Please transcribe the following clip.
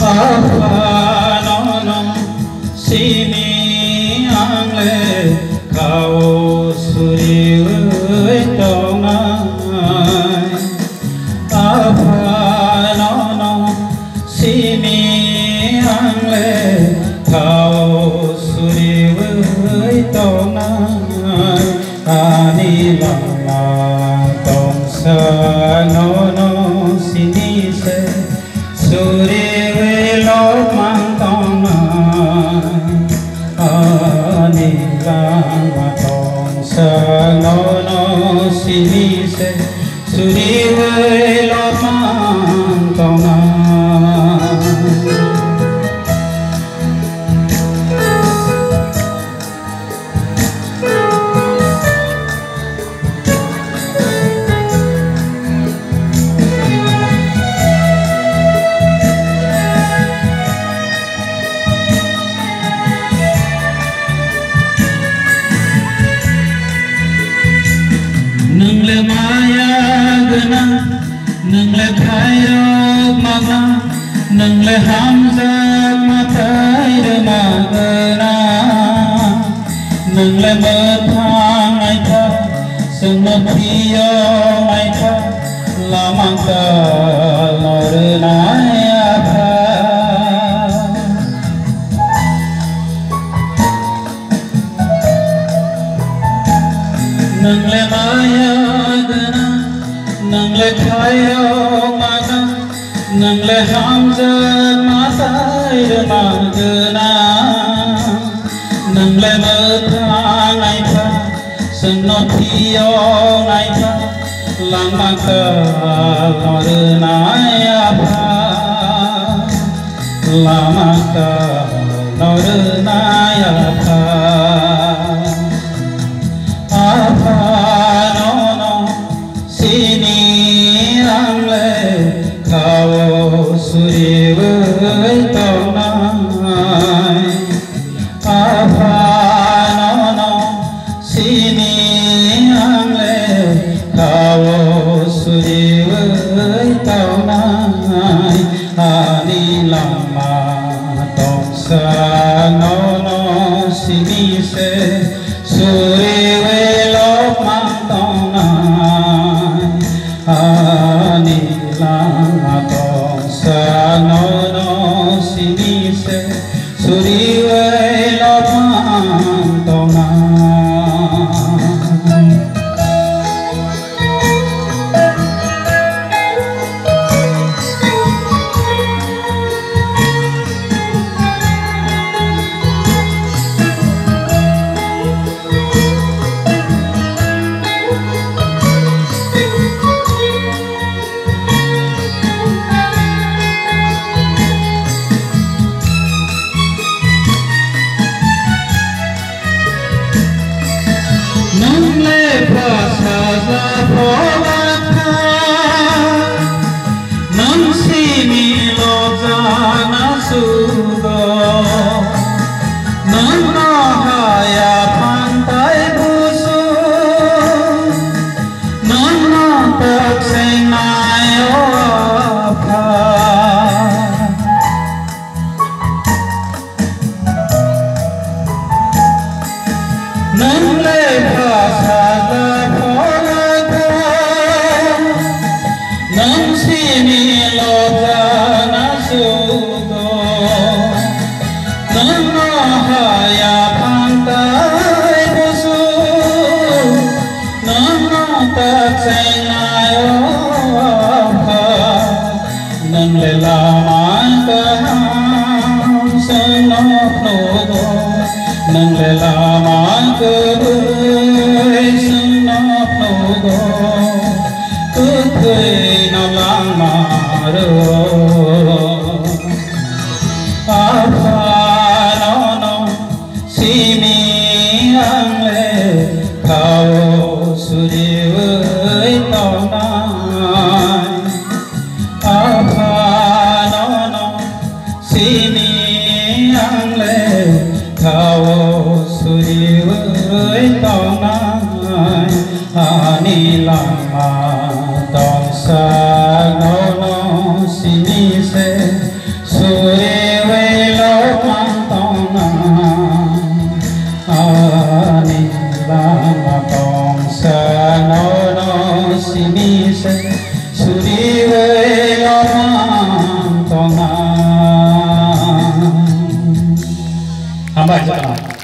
apa nono sini angle kau suri tongai apa nono sini angle kau suri tongai ani lama tong sa nono sini se suri lo mang tong ani lama tong sa nono sini se suri lo mang tong nâng le maya gana nâng le khairo magna nâng le hamza matai de magna nâng le mơ thang ai tha sung mơ phiyo ai tha la mang ta lor nai tha nâng le maya gana nâng le khayo magna nâng le hamza matai de magna nâng le mơ thang ai tha sung no thiyo ai tha lang mang ta lor nai tha la mang ta lor nai tha apa nono sini angle kau suri tongai apa nono sini angle kau suri tongai ani lama tong sa nono sini se suri lo mang tong ani lama tong sa nono sini se suri lo mang tong nâng le pha sa sa pho la tha nâng si mi lo za na su do nâng na ha ya phan tai bu su nâng na tak se nai o pha nâng le pha sa sa pho la tha nâng si mi lo za na su do nâng na ha ya phan tai bu su nâng na tak se nai o pha nâng le la mang ta ham sa no pho do nâng le la mang cơ bơi sung nó nô go cứ thuê nó lang mà rô apa nono sini angle kau suri tongai apa nono sini angle kau suri tongai ani lama tong sa no no sini se suri hamba